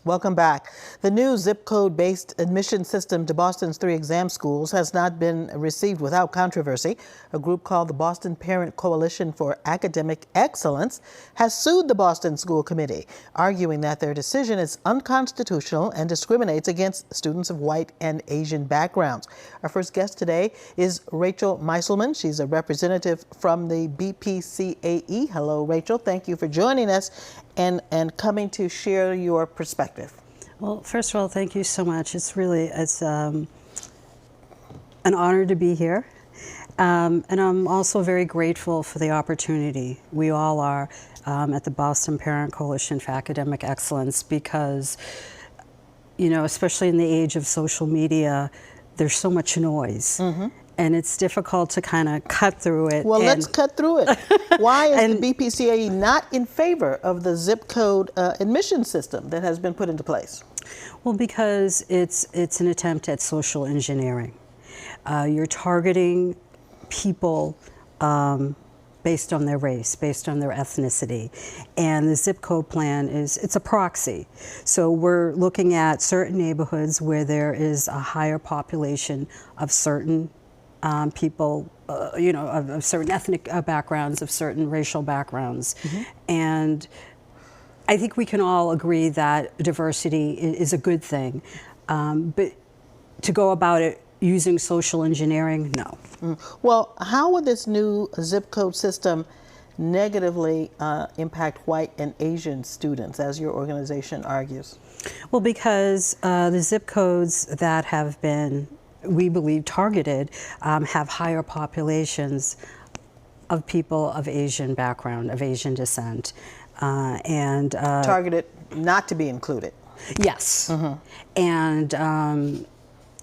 Welcome back. The new zip code-based admission system to Boston's 3 exam schools has not been received without controversy. A group called the Boston Parent Coalition for Academic Excellence has sued the Boston School Committee, arguing that their decision is unconstitutional and discriminates against students of white and Asian backgrounds. Our first guest today is Rachel Meiselman. She's a representative from the BPCAE. Hello, Rachel. Thank you for joining us and coming to share your perspective. Well, first of all, thank you so much. It's an honor to be here. And I'm also very grateful for the opportunity. We all are at the Boston Parent Coalition for Academic Excellence because, you know, especially in the age of social media, there's so much noise. Mm-hmm. And it's difficult to kind of cut through it. Well, let's cut through it. Why is the BPCAE not in favor of the zip code admission system that has been put into place? Well, because it's an attempt at social engineering. You're targeting people based on their race, based on their ethnicity. And the zip code plan it's a proxy. So we're looking at certain neighborhoods where there is a higher population of certain people, you know, of certain ethnic backgrounds, of certain racial backgrounds. Mm-hmm. And I think we can all agree that diversity is a good thing. But to go about it using social engineering, no. Well, how would this new zip code system negatively impact white and Asian students, as your organization argues? Well, because the zip codes that have been, we believe, targeted have higher populations of people of Asian background, of Asian descent. Targeted not to be included. Yes. Mm-hmm. And,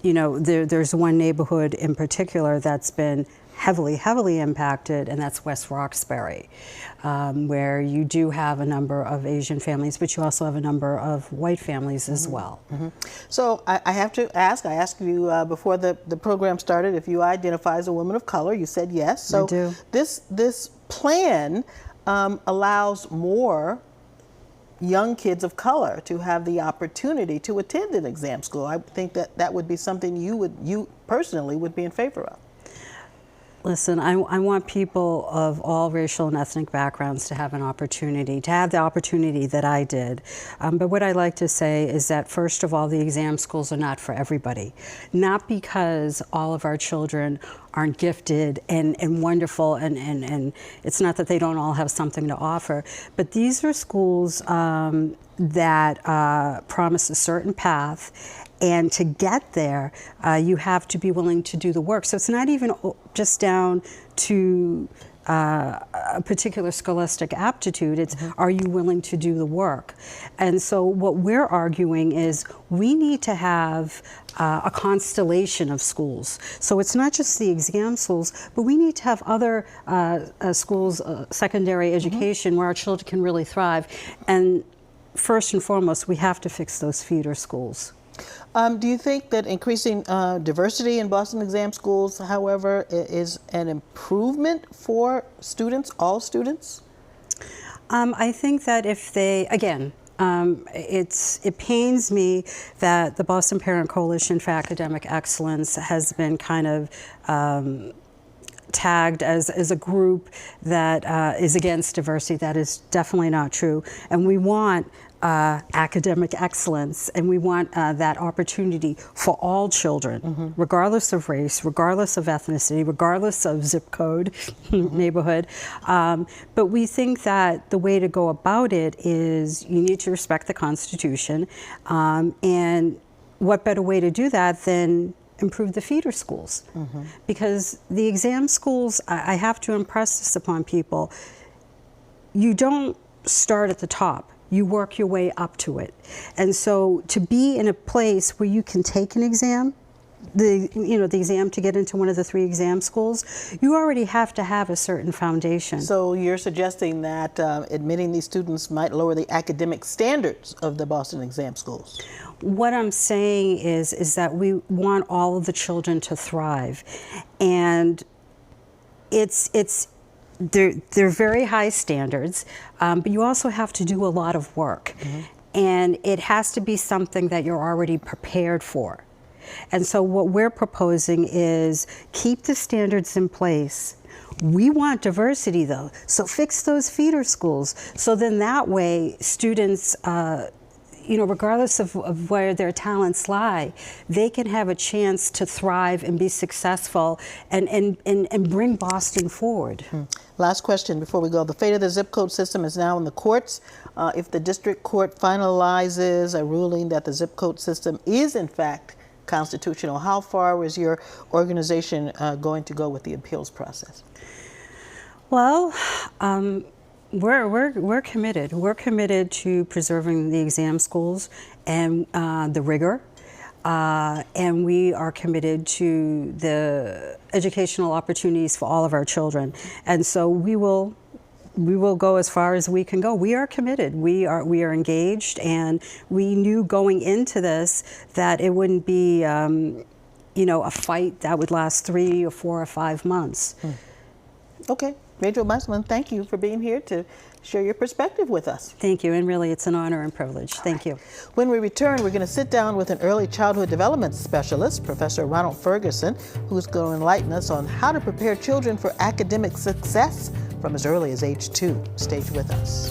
you know, there's one neighborhood in particular that's been heavily impacted, and that's West Roxbury, where you do have a number of Asian families, but you also have a number of white families as well. Mm-hmm. So I have to ask, I asked you before the program started if you identify as a woman of color. You said yes. So I do. This plan allows more young kids of color to have the opportunity to attend an exam school. I think that would be something you personally would be in favor of. Listen, I want people of all racial and ethnic backgrounds to have an opportunity, to have the opportunity that I did. But what I like to say is that, first of all, the exam schools are not for everybody. Not because all of our children aren't gifted and wonderful, and it's not that they don't all have something to offer, but these are schools that promise a certain path. And to get there, you have to be willing to do the work. So it's not even just down to a particular scholastic aptitude. It's, are you willing to do the work? And so what we're arguing is we need to have a constellation of schools. So it's not just the exam schools, but we need to have other schools, secondary education, where our children can really thrive. And first and foremost, we have to fix those feeder schools. Do you think that increasing diversity in Boston exam schools, however, is an improvement for students, all students? I think that if they, again, it pains me that the Boston Parent Coalition for Academic Excellence has been kind of tagged as a group that is against diversity. That is definitely not true. And we want academic excellence, and we want that opportunity for all children, regardless of race, regardless of ethnicity, regardless of zip code, neighborhood. But we think that the way to go about it is you need to respect the Constitution, and what better way to do that than improve the feeder schools? Because the exam schools, I have to impress this upon people, you don't start at the top. You work your way up to it. And so to be in a place where you can take an exam, the exam to get into one of the 3 exam schools, you already have to have a certain foundation. So you're suggesting that admitting these students might lower the academic standards of the Boston exam schools? What I'm saying is that we want all of the children to thrive. And they're very high standards, but you also have to do a lot of work. and it has to be something that you're already prepared for. And so what we're proposing is keep the standards in place. We want diversity though, so fix those feeder schools. So then that way students, regardless of where their talents lie, they can have a chance to thrive and be successful and bring Boston forward. Last question before we go. The fate of the zip code system is now in the courts. If the district court finalizes a ruling that the zip code system is in fact constitutional, how far is your organization going to go with the appeals process? Well, we're committed. We're committed to preserving the exam schools and the rigor, and we are committed to the educational opportunities for all of our children. And so we will go as far as we can go. We are committed. We are engaged, and we knew going into this that it wouldn't be, a fight that would last 3 or 4 or 5 months. Okay, Rachel Musselman, thank you for being here to share your perspective with us. Thank you, and really it's an honor and privilege. Thank you. When we return, we're going to sit down with an early childhood development specialist, Professor Ronald Ferguson, who's going to enlighten us on how to prepare children for academic success from as early as age 2. Stay with us.